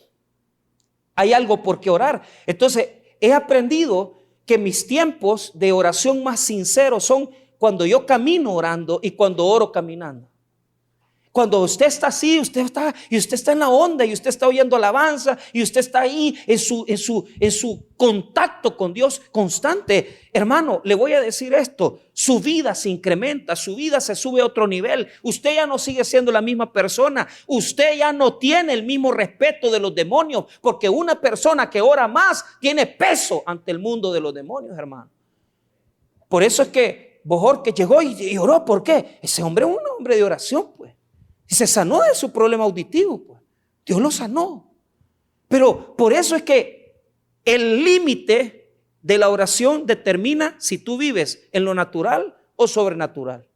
hay algo por qué orar. Entonces he aprendido que mis tiempos de oración más sinceros son cuando yo camino orando y cuando oro caminando. Cuando usted está así, usted está en la onda y usted está oyendo alabanza y usted está ahí en su contacto con Dios constante. Hermano, le voy a decir esto, su vida se incrementa, su vida se sube a otro nivel. Usted ya no sigue siendo la misma persona. Usted ya no tiene el mismo respeto de los demonios, porque una persona que ora más tiene peso ante el mundo de los demonios, hermano. Por eso es que Bojorquez llegó y oró. ¿Por qué? Ese hombre es un hombre de oración, pues. Y se sanó de su problema auditivo, pues. Dios lo sanó. Pero por eso es que el límite de la oración determina si tú vives en lo natural o sobrenatural.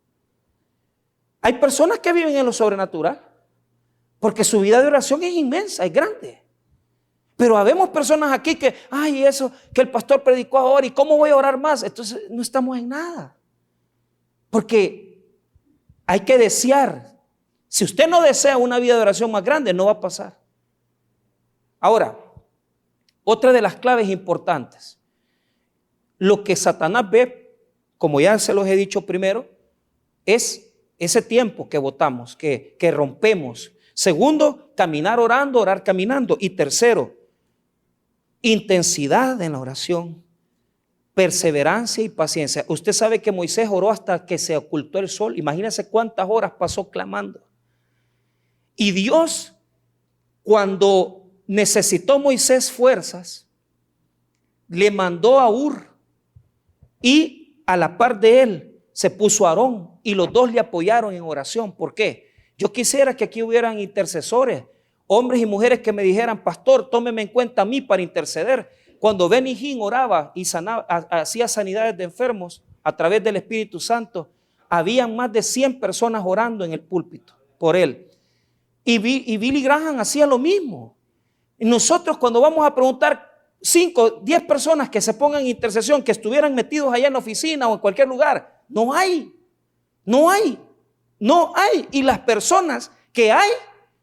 Hay personas que viven en lo sobrenatural porque su vida de oración es inmensa, es grande. Pero habemos personas aquí que, eso que el pastor predicó ahora, ¿y cómo voy a orar más? Entonces no estamos en nada. Porque hay que desear. Si usted no desea una vida de oración más grande, no va a pasar. Ahora, otra de las claves importantes. Lo que Satanás ve, como ya se los he dicho primero, es ese tiempo que votamos, que rompemos. Segundo, caminar orando, orar caminando. Y tercero, intensidad en la oración, perseverancia y paciencia. Usted sabe que Moisés oró hasta que se ocultó el sol. Imagínese cuántas horas pasó clamando. Y Dios, cuando necesitó Moisés fuerzas, le mandó a Ur, y a la par de él se puso Aarón, y los dos le apoyaron en oración. ¿Por qué? Yo quisiera que aquí hubieran intercesores, hombres y mujeres que me dijeran: pastor, tómeme en cuenta a mí para interceder. Cuando Benny Hinn oraba y hacía sanidades de enfermos a través del Espíritu Santo, habían más de 100 personas orando en el púlpito por él. Y Billy Graham hacía lo mismo. Y nosotros, cuando vamos a preguntar 5, 10 personas que se pongan en intercesión, que estuvieran metidos allá en la oficina o en cualquier lugar, no hay. Y las personas que hay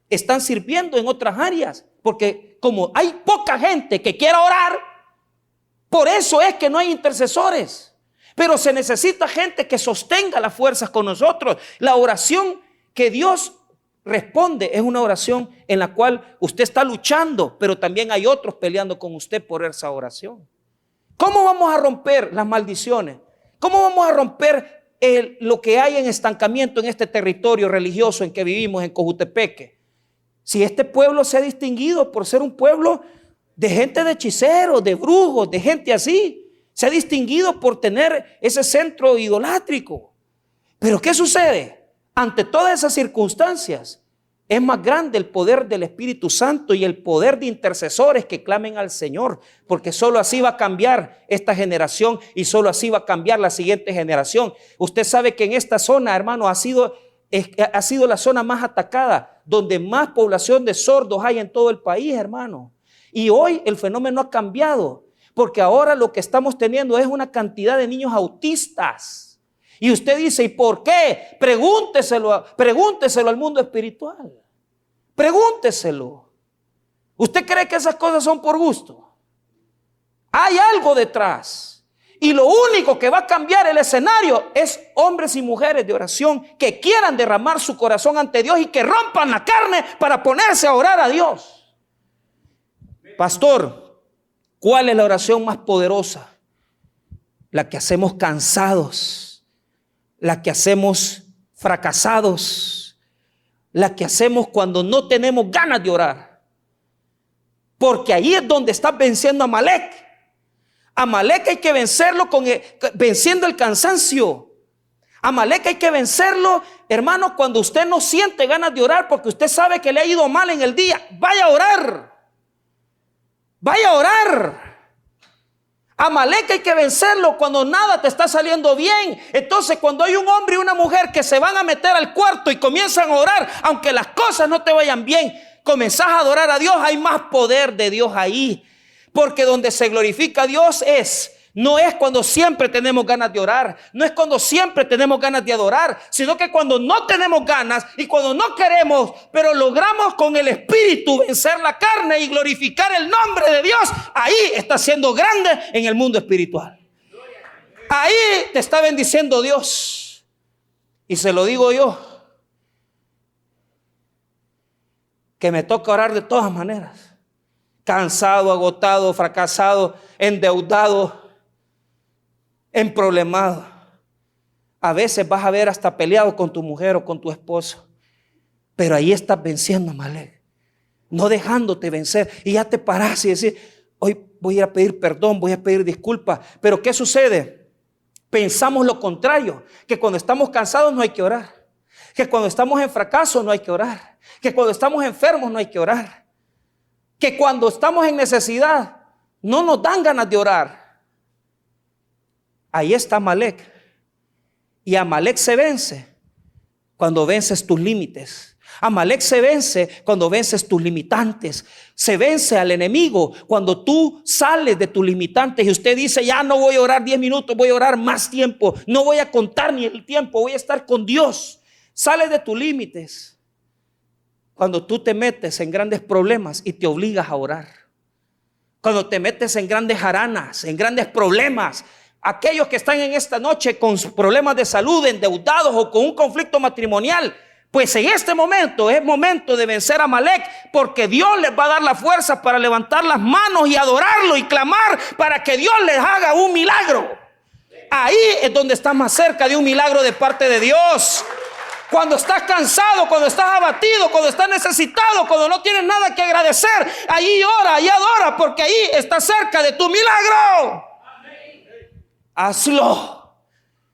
están sirviendo en otras áreas, porque como hay poca gente que quiera orar, por eso es que no hay intercesores. Pero se necesita gente que sostenga las fuerzas con nosotros. La oración que Dios responde es una oración en la cual usted está luchando, pero también hay otros peleando con usted por esa oración. ¿Cómo vamos a romper las maldiciones? ¿Cómo vamos a romper lo que hay en estancamiento en este territorio religioso en que vivimos en Cojutepeque? Si este pueblo se ha distinguido por ser un pueblo de gente de hechiceros, de brujos, de gente así, se ha distinguido por tener ese centro idolátrico. Pero ¿qué sucede? Ante todas esas circunstancias, es más grande el poder del Espíritu Santo y el poder de intercesores que clamen al Señor, porque solo así va a cambiar esta generación y solo así va a cambiar la siguiente generación. Usted sabe que en esta zona, hermano, ha sido la zona más atacada, donde más población de sordos hay en todo el país, hermano. Y hoy el fenómeno ha cambiado, porque ahora lo que estamos teniendo es una cantidad de niños autistas. Y usted dice: ¿y por qué? Pregúnteselo al mundo espiritual. Pregúnteselo. ¿Usted cree que esas cosas son por gusto? Hay algo detrás. Y lo único que va a cambiar el escenario es hombres y mujeres de oración que quieran derramar su corazón ante Dios y que rompan la carne para ponerse a orar a Dios. Pastor, ¿cuál es la oración más poderosa? La que hacemos cansados, la que hacemos fracasados, la que hacemos cuando no tenemos ganas de orar. Porque ahí es donde estás venciendo a Amalek. Amalek hay que vencerlo venciendo el cansancio. Amalek hay que vencerlo, hermano, cuando usted no siente ganas de orar porque usted sabe que le ha ido mal en el día. Vaya a orar. Vaya a orar. Amalek hay que vencerlo cuando nada te está saliendo bien. Entonces, cuando hay un hombre y una mujer que se van a meter al cuarto y comienzan a orar, aunque las cosas no te vayan bien, comenzás a adorar a Dios, hay más poder de Dios ahí. Porque donde se glorifica a Dios no es cuando siempre tenemos ganas de orar, no es cuando siempre tenemos ganas de adorar, sino que cuando no tenemos ganas y cuando no queremos, pero logramos con el Espíritu vencer la carne y glorificar el nombre de Dios, ahí está siendo grande en el mundo espiritual. Ahí te está bendiciendo Dios. Y se lo digo yo, que me toca orar de todas maneras. Cansado, agotado, fracasado, endeudado, emproblemado. A veces vas a ver hasta peleado con tu mujer o con tu esposo. Pero ahí estás venciendo a Amalek. No dejándote vencer. Y ya te paras y decís, hoy voy a ir a pedir perdón, voy a pedir disculpas. Pero ¿qué sucede? Pensamos lo contrario. Que cuando estamos cansados no hay que orar. Que cuando estamos en fracaso no hay que orar. Que cuando estamos enfermos no hay que orar. Que cuando estamos en necesidad no nos dan ganas de orar. Ahí está Amalek. Y Amalek se vence cuando vences tus límites. Amalek se vence cuando vences tus limitantes. Se vence al enemigo cuando tú sales de tus limitantes y usted dice, ya no voy a orar 10 minutos, voy a orar más tiempo. No voy a contar ni el tiempo, voy a estar con Dios. Sales de tus límites cuando tú te metes en grandes problemas y te obligas a orar. Cuando te metes en grandes jaranas, en grandes problemas. Aquellos que están en esta noche con problemas de salud, endeudados o con un conflicto matrimonial, pues en este momento es momento de vencer a Amalek, porque Dios les va a dar la fuerza para levantar las manos y adorarlo y clamar para que Dios les haga un milagro. Ahí es donde estás más cerca de un milagro de parte de Dios. Cuando estás cansado, cuando estás abatido, cuando estás necesitado, cuando no tienes nada que agradecer, ahí ora y adora, porque ahí estás cerca de tu milagro. Hazlo.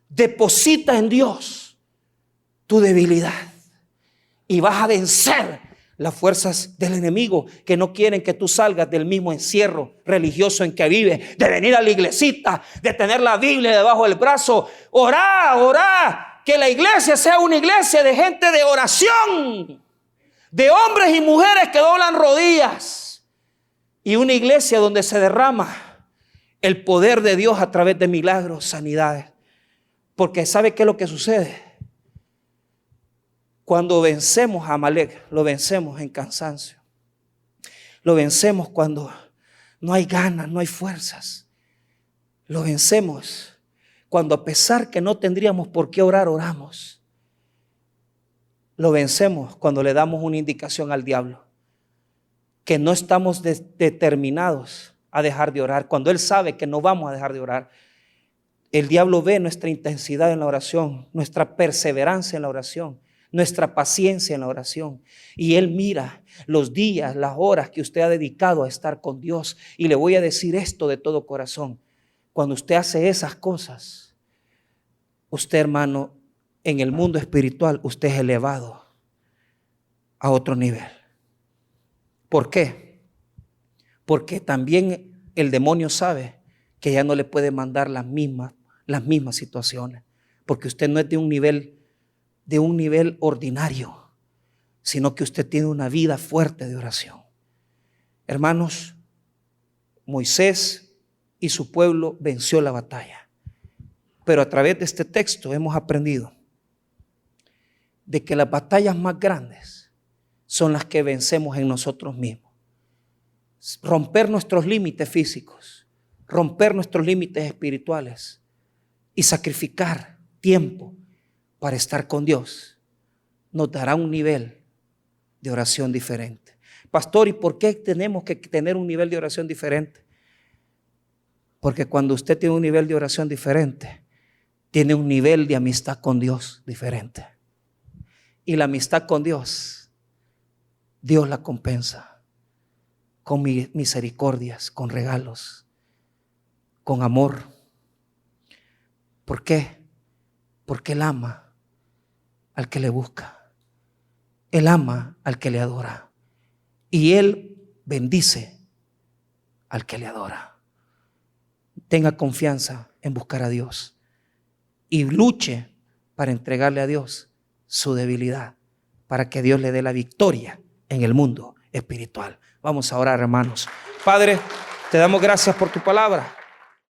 Deposita en Dios tu debilidad y vas a vencer las fuerzas del enemigo que no quieren que tú salgas del mismo encierro religioso en que vives, de venir a la iglesita, de tener la Biblia debajo del brazo. Orá, que la iglesia sea una iglesia de gente de oración, de hombres y mujeres que doblan rodillas, y una iglesia donde se derrama el poder de Dios a través de milagros, sanidades. Porque ¿sabe qué es lo que sucede? Cuando vencemos a Amalek, lo vencemos en cansancio. Lo vencemos cuando no hay ganas, no hay fuerzas. Lo vencemos cuando, a pesar que no tendríamos por qué orar, oramos. Lo vencemos cuando le damos una indicación al diablo, que no estamos determinados a dejar de orar, cuando él sabe que no vamos a dejar de orar. El diablo ve nuestra intensidad en la oración, nuestra perseverancia en la oración, nuestra paciencia en la oración, y él mira los días, las horas que usted ha dedicado a estar con Dios. Y le voy a decir esto de todo corazón: cuando usted hace esas cosas, usted, hermano, en el mundo espiritual, usted es elevado a otro nivel. ¿Por qué? Porque también el demonio sabe que ya no le puede mandar las mismas situaciones, porque usted no es de un nivel ordinario, sino que usted tiene una vida fuerte de oración. Hermanos, Moisés y su pueblo venció la batalla, pero a través de este texto hemos aprendido de que las batallas más grandes son las que vencemos en nosotros mismos. Romper nuestros límites físicos, romper nuestros límites espirituales y sacrificar tiempo para estar con Dios nos dará un nivel de oración diferente. Pastor, ¿y por qué tenemos que tener un nivel de oración diferente? Porque cuando usted tiene un nivel de oración diferente, tiene un nivel de amistad con Dios diferente. Y la amistad con Dios, Dios la compensa con misericordias, con regalos, con amor. ¿Por qué? Porque Él ama al que le busca. Él ama al que le adora. Y Él bendice al que le adora. Tenga confianza en buscar a Dios y luche para entregarle a Dios su debilidad, para que Dios le dé la victoria en el mundo espiritual. Vamos a orar, hermanos. Padre, te damos gracias por tu palabra.